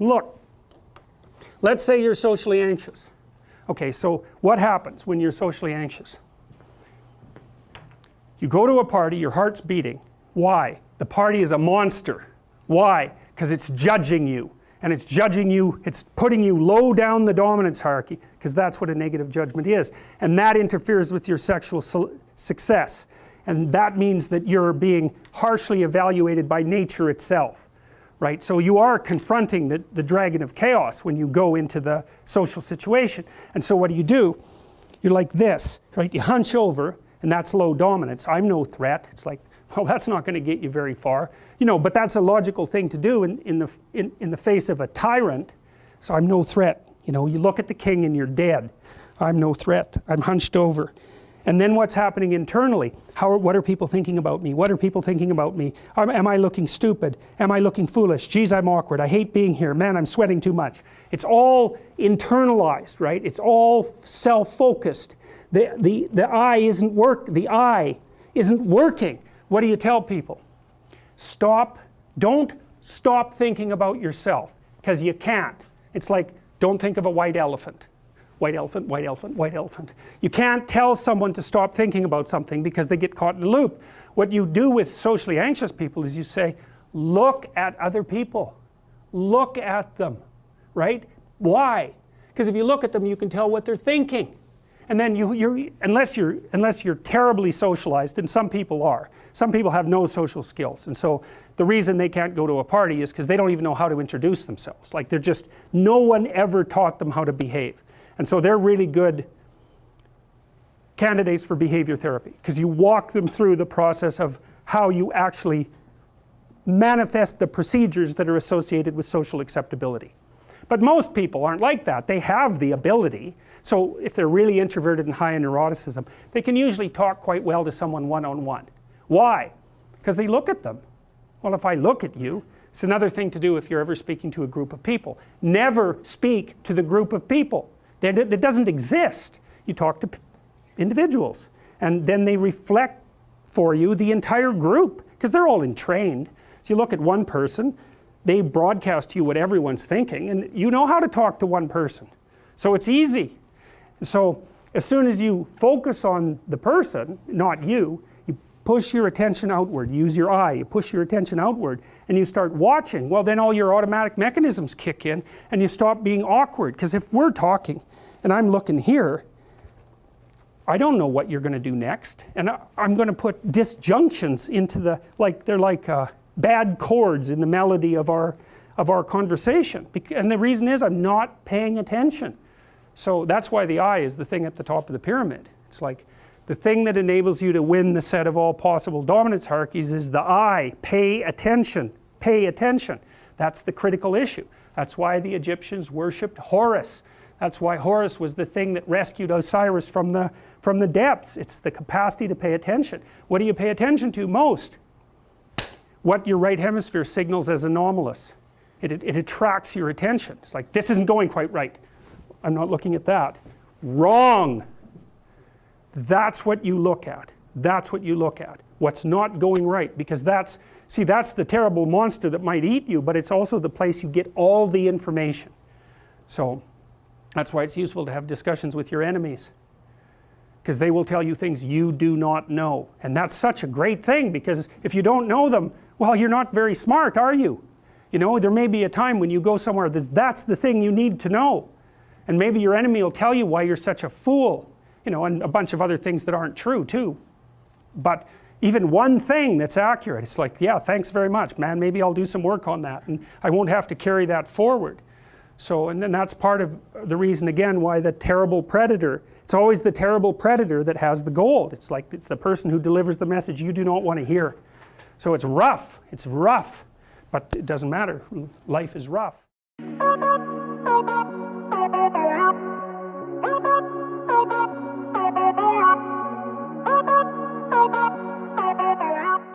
Look, let's say you're socially anxious. Okay, so what happens when you're socially anxious? You go to a party, your heart's beating. Why? The party is a monster. Why? Because it's judging you. And it's judging you, it's putting you low down the dominance hierarchy, because that's what a negative judgment is. And that interferes with your sexual success. And that means that you're being harshly evaluated by nature itself. Right? So you are confronting the dragon of chaos when you go into the social situation. And so what do? You're like this, right? You hunch over, and that's low dominance. I'm no threat. It's like, well, that's not going to get you very far. You know, but that's a logical thing to do in the face of a tyrant. So I'm no threat. You know, you look at the king and you're dead. I'm no threat. I'm hunched over. And then what's happening internally? What are people thinking about me? What are people thinking about me? Am I looking stupid? Am I looking foolish? Geez, I'm awkward. I hate being here. Man, I'm sweating too much. It's all internalized, right? It's all self-focused. The eye isn't working. What do you tell people? Don't stop thinking about yourself, because you can't. It's like, don't think of a white elephant. White elephant, white elephant, white elephant. You can't tell someone to stop thinking about something because they get caught in a loop. What you do with socially anxious people is you say, look at other people. Look at them, right? Why? Because if you look at them, you can tell what they're thinking. And then unless you're terribly socialized, and some people are. Some people have no social skills, and so the reason they can't go to a party is because they don't even know how to introduce themselves. Like no one ever taught them how to behave. And so they're really good candidates for behavior therapy, because you walk them through the process of how you actually manifest the procedures that are associated with social acceptability. But most people aren't like that. They have the ability. So if they're really introverted and high in neuroticism, they can usually talk quite well to someone one-on-one. Why? Because they look at them. Well, if I look at you, it's another thing to do if you're ever speaking to a group of people. Never speak to the group of people. That doesn't exist. You talk to individuals, and then they reflect for you the entire group, because they're all entrained. So you look at one person, they broadcast to you what everyone's thinking, and you know how to talk to one person. So it's easy. So as soon as you focus on the person, not you, you push your attention outward, use your eye, you push your attention outward, and you start watching. Well, then all your automatic mechanisms kick in, and you stop being awkward. Because if we're talking and I'm looking here, I don't know what you're going to do next, and I'm going to put disjunctions into they're like bad chords in the melody of our conversation. And the reason is I'm not paying attention. So that's why the eye is the thing at the top of the pyramid. It's like the thing that enables you to win the set of all possible dominance hierarchies is the eye. Pay attention. Pay attention. That's the critical issue. That's why the Egyptians worshipped Horus. That's why Horus was the thing that rescued Osiris from the depths. It's the capacity to pay attention. What do you pay attention to most? What your right hemisphere signals as anomalous. It attracts your attention. It's like, this isn't going quite right. I'm not looking at that. Wrong. That's what you look at. That's what you look at. What's not going right. Because that's the terrible monster that might eat you, but it's also the place you get all the information. So that's why it's useful to have discussions with your enemies, because they will tell you things you do not know. And that's such a great thing, because if you don't know them, well, you're not very smart, are you? You know, there may be a time when you go somewhere that's the thing you need to know. And maybe your enemy will tell you why you're such a fool, you know, and a bunch of other things that aren't true too. But even one thing that's accurate, it's like, yeah, thanks very much, man, maybe I'll do some work on that, and I won't have to carry that forward. So, and then that's part of the reason, again, why the terrible predator, it's always the terrible predator that has the gold. It's like, it's the person who delivers the message you do not want to hear. So it's rough, but it doesn't matter. Life is rough.